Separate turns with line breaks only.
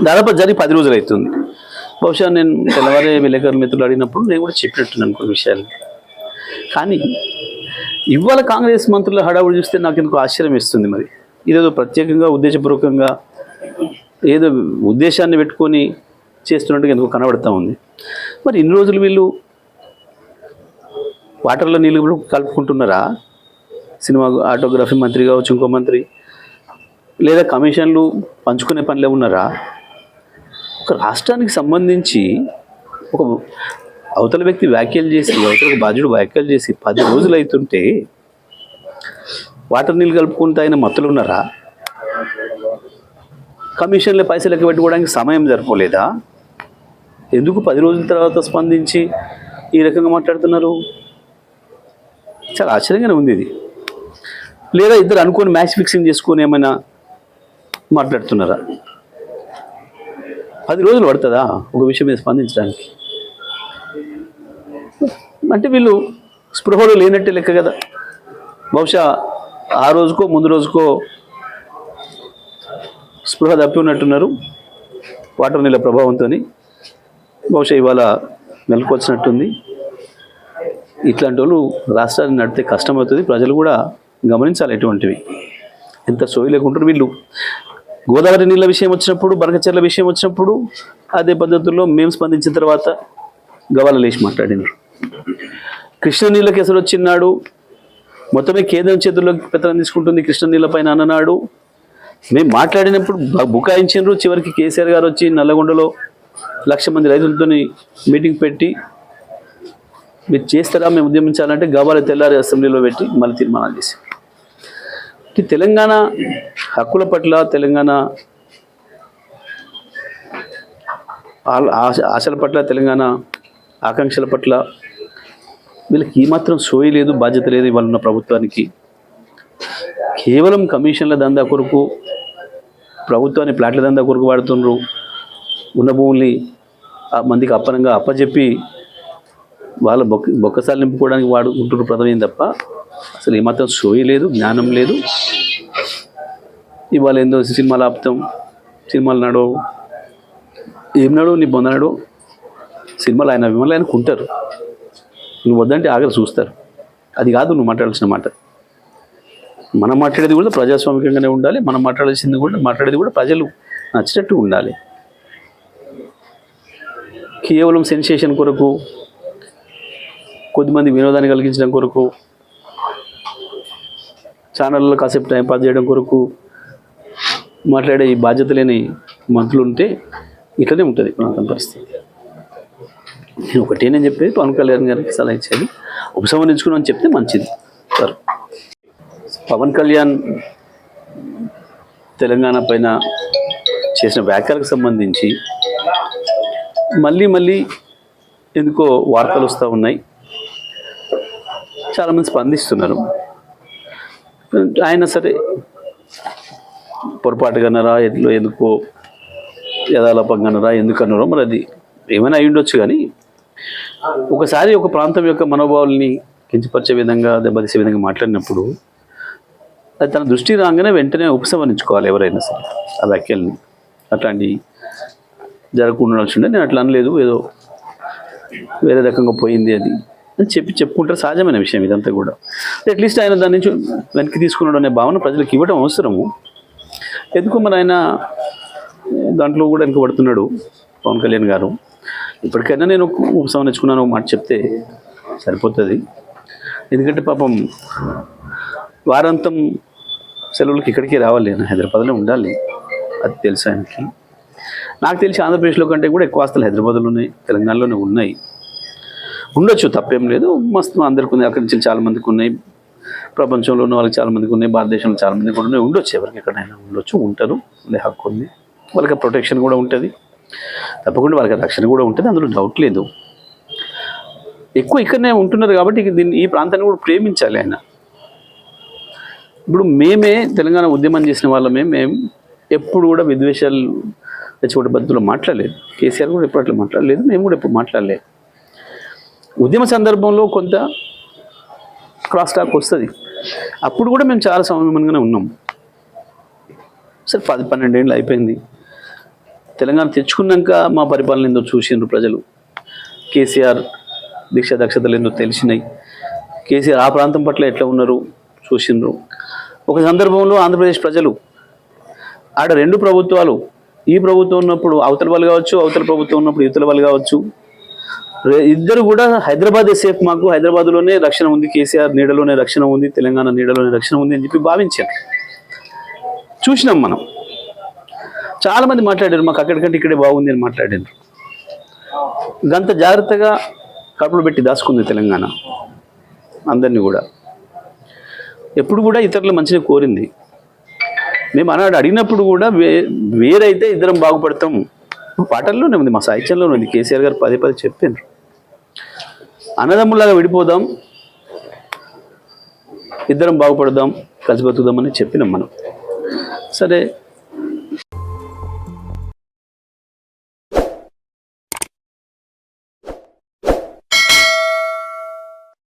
దాదాపు జరిగి 10 రోజులు అవుతుంది. బహుశా నేను తెల్లవారే విలేకరుల మిత్రులు అడిగినప్పుడు నేను కూడా చెప్పినట్టున్నాను కొన్ని విషయాలు. కానీ ఇవాళ కాంగ్రెస్ మంత్రుల హడావుడి చూస్తే నాకు ఎందుకు ఆశ్చర్యం ఇస్తుంది. మరి ఇదేదో ప్రత్యేకంగా ఉద్దేశపూర్వకంగా ఏదో ఉద్దేశాన్ని పెట్టుకొని చేస్తున్నట్టుగా ఎందుకు కనబడుతూ ఉంది. మరి ఇన్ని రోజులు వీళ్ళు వాటర్లో నీళ్ళు కూడా కలుపుకుంటున్నారా? సినిమా ఆటోగ్రఫీ మంత్రి కావచ్చు, ఇంకో మంత్రి, లేదా కమిషన్లు పంచుకునే పనిలో ఉన్నారా? ఒక రాష్ట్రానికి సంబంధించి ఒక అవతల వ్యక్తి వ్యాఖ్యలు చేసి, అవతల బాధ్యుడు వ్యాఖ్యలు చేసి 10 రోజులు అవుతుంటే వాటర్ నీళ్ళు కలుపుకుంటూ ఆయన మత్తులు ఉన్నారా? కమిషన్ల పైసలు లెక్క పెట్టుకోవడానికి సమయం సరిపోలేదా? ఎందుకు 10 రోజుల తర్వాత స్పందించి ఈ రకంగా మాట్లాడుతున్నారు? చాలా ఆశ్చర్యంగానే ఉంది ఇది. లేదా ఇద్దరు అనుకొని మ్యాచ్ ఫిక్సింగ్ చేసుకొని ఏమైనా మాట్లాడుతున్నారా? 10 రోజులు పడుతుందా ఒక విషయం మీద స్పందించడానికి? అంటే వీళ్ళు స్పృహలో లేనట్టే లెక్క కదా. బహుశా ఆ రోజుకో ముందు రోజుకో స్పృహ తప్పి ఉన్నట్టున్నారు వాటర్ నీళ్ళ ప్రభావంతో. బహుశా ఇవాళ మెలకొచ్చినట్టుంది. ఇట్లాంటి వాళ్ళు రాష్ట్రాన్ని నడితే కష్టమవుతుంది. ప్రజలు కూడా గమనించాలి ఎటువంటివి. ఎంత సోయి లేకుంటారు వీళ్ళు. గోదావరి నీళ్ళ విషయం వచ్చినప్పుడు, బనకచెర్ల విషయం వచ్చినప్పుడు అదే పద్ధతుల్లో మేము స్పందించిన తర్వాత గవాల లేచి మాట్లాడినారు. కృష్ణ నీళ్ళ కేసులు వచ్చినాడు, మొత్తమే కేంద్రం చేతుల్లోకి పెత్తనం తీసుకుంటుంది కృష్ణ నీళ్ళ పైన అన్ననాడు. మేము మాట్లాడినప్పుడు బుకాయించారు. చివరికి కేసీఆర్ గారు వచ్చి నల్లగొండలో 1,00,000 మంది రైతులతో మీటింగ్ పెట్టి మీరు చేస్తారా, మేము ఉద్యమించాలంటే గవాల తెల్లారి అసెంబ్లీలో పెట్టి మళ్ళీ తీర్మానాలు చేశారు. తెలంగాణ హక్కుల పట్ల, తెలంగాణ ఆశల పట్ల, తెలంగాణ ఆకాంక్షల పట్ల వీళ్ళకి ఏమాత్రం సోయి లేదు, బాధ్యత లేదు. ఇవాళ ఉన్న ప్రభుత్వానికి కేవలం కమిషన్ల దందా కొరకు, ప్రభుత్వాన్ని ప్లాట్ల దందా కొరకు వాడుతున్నారు. ఉన్న భూముల్ని మందికి అప్పనంగా అప్పచెప్పి వాళ్ళ బొక్కసాలు నింపుకోవడానికి వాడుకుంటున్నారు ప్రధానం తప్ప అసలు ఏమాత్రం సోయి లేదు, జ్ఞానం లేదు. ఇవాళ ఏందో సినిమాలు ఆపుతాం, సినిమాలు నడవు, ఏం నడవు, నీ పొందనడు సినిమాలు ఆయన విమలు ఆయనకు ఉంటారు. నువ్వు వద్దంటే ఆగలు చూస్తారు. అది కాదు నువ్వు మాట్లాడాల్సిన మాట. మనం మాట్లాడేది కూడా ప్రజాస్వామికంగానే ఉండాలి. మనం మాట్లాడేది కూడా ప్రజలు నచ్చినట్టు ఉండాలి. కేవలం సెన్సేషన్ కొరకు, కొద్దిమంది వినోదాన్ని కలిగించడం కొరకు, ఛానళ్ళలో కాసేపు టైంపాస్ చేయడం కొరకు మాట్లాడే ఈ బాధ్యత లేని మంత్రులు ఉంటే ఇట్లనే ఉంటుంది ప్రాంతం పరిస్థితి. నేను ఒకటే నేను చెప్పేది, పవన్ కళ్యాణ్ గారికి సలహా ఇచ్చేది ఉపసంహరించుకుని చెప్తే మంచిది సార్. పవన్ కళ్యాణ్ తెలంగాణ పైన చేసిన వ్యాఖ్యలకు సంబంధించి మళ్ళీ ఎందుకో వార్తలు వస్తూ ఉన్నాయి. చాలామంది స్పందిస్తున్నారు. ఆయన సరే పొరపాటుగా అన్నారా, ఎందుకో యథాలోపంగా అన్నారా, ఎందుకు అన్నారో మరి అది ఏమైనా అయి ఉండొచ్చు. కానీ ఒకసారి ఒక ప్రాంతం యొక్క మనోభావాల్ని కించపరిచే విధంగా, దెబ్బతీసే విధంగా మాట్లాడినప్పుడు అది తన దృష్టి రాగానే వెంటనే ఉపసంహరించుకోవాలి ఎవరైనా సరే ఆ వ్యాఖ్యల్ని. అట్లాంటి జరగకుండా ఉండే నేను అట్లా అనలేదు, ఏదో వేరే రకంగా పోయింది అది అని చెప్పుకుంటారు. సహజమైన విషయం ఇదంతా కూడా. అట్లీస్ట్ ఆయన దాని నుంచి వెనక్కి తీసుకున్నాడు అనే భావన ప్రజలకు ఇవ్వడం అవసరము. ఎందుకు మరి ఆయన దాంట్లో కూడా వెనుకబడుతున్నాడు పవన్ కళ్యాణ్ గారు. ఇప్పటికైనా నేను ఉపసంహరించుకున్నాను మాట చెప్తే సరిపోతుంది. ఎందుకంటే పాపం వారాంతం సెలవులకి ఇక్కడికి రావాలి, నేను హైదరాబాద్లో ఉండాలి. అది తెలుసు ఆయనకి. నాకు తెలిసి ఆంధ్రప్రదేశ్లో కంటే కూడా ఎక్కువ ఆస్తులు హైదరాబాద్లో ఉన్నాయి, తెలంగాణలోనే ఉన్నాయి. ఉండొచ్చు, తప్పేం లేదు. మస్తు అందరికి ఉన్నాయి, అక్కడి నుంచి చాలామందికి ఉన్నాయి, ప్రపంచంలో ఉన్న వాళ్ళకి చాలామందికి ఉన్నాయి, భారతదేశంలో చాలామందికి కూడా ఉన్నాయి. ఉండొచ్చు, ఎవరికి ఎక్కడైనా ఉండొచ్చు, ఉంటారు, ఉండే హక్కు ఉంది. వాళ్ళకి ప్రొటెక్షన్ కూడా ఉంటుంది, తప్పకుండా వాళ్ళకి రక్షణ కూడా ఉంటుంది, అందులో డౌట్ లేదు. ఎక్కువ ఇక్కడనే ఉంటున్నారు కాబట్టి ఈ ప్రాంతాన్ని కూడా ప్రేమించాలి ఆయన. ఇప్పుడు మేమే తెలంగాణ ఉద్యమం చేసిన వాళ్ళమే, మేము ఎప్పుడు కూడా విద్వేషాలు తెచ్చుకోవడం పద్ధతిలో మాట్లాడలేదు. కేసీఆర్ కూడా ఎప్పుడు అట్లా మాట్లాడలేదు, మేము కూడా ఎప్పుడు మాట్లాడలేదు. ఉద్యమ సందర్భంలో కొంత క్రాస్ టాక్ వస్తుంది, అప్పుడు కూడా మేము చాలా సంయమనంగానే ఉన్నాం. సరే 10-12 ఏళ్ళు అయిపోయింది. తెలంగాణ తెచ్చుకున్నాక మా పరిపాలన ఏందో చూసిండ్రు ప్రజలు. కేసీఆర్ దీక్ష దక్షతలు ఏందో తెలిసినాయి. కేసీఆర్ ఆ ప్రాంతం పట్ల ఎట్లా ఉన్నారు చూసిండ్రు. ఒక సందర్భంలో ఆంధ్రప్రదేశ్ ప్రజలు ఆడ రెండు ప్రభుత్వాలు, ఈ ప్రభుత్వం ఉన్నప్పుడు అవతల వాళ్ళు కావచ్చు, అవతల ప్రభుత్వం ఉన్నప్పుడు ఇవతల వాళ్ళు కావచ్చు, ఇద్దరు కూడా హైదరాబాదే సేఫ్, మాకు హైదరాబాద్లోనే రక్షణ ఉంది, కేసీఆర్ నీడలోనే రక్షణ ఉంది, తెలంగాణ నీడలోనే రక్షణ ఉంది అని చెప్పి భావించారు. చూసినాం మనం. చాలామంది మాట్లాడారు మాకు అక్కడికంటే ఇక్కడే బాగుంది అని మాట్లాడారు. గంత జాగ్రత్తగా కడుపులు పెట్టి దాచుకుంది తెలంగాణ అందరినీ కూడా. ఎప్పుడు కూడా ఇతరుల మంచిని కోరింది. మేము అన్నాడు అడిగినప్పుడు కూడా వేరైతే ఇద్దరం బాగుపడతాం పాటల్లోనే ఉంది, మా సాహిత్యంలోనే ఉంది. కేసీఆర్ గారు పదే పదే చెప్పారు, అన్నదమ్ములాగా విడిపోదాం, ఇద్దరం బాగుపడదాం, కలిసి బతుకుదామని చెప్పినాం మనం. సరే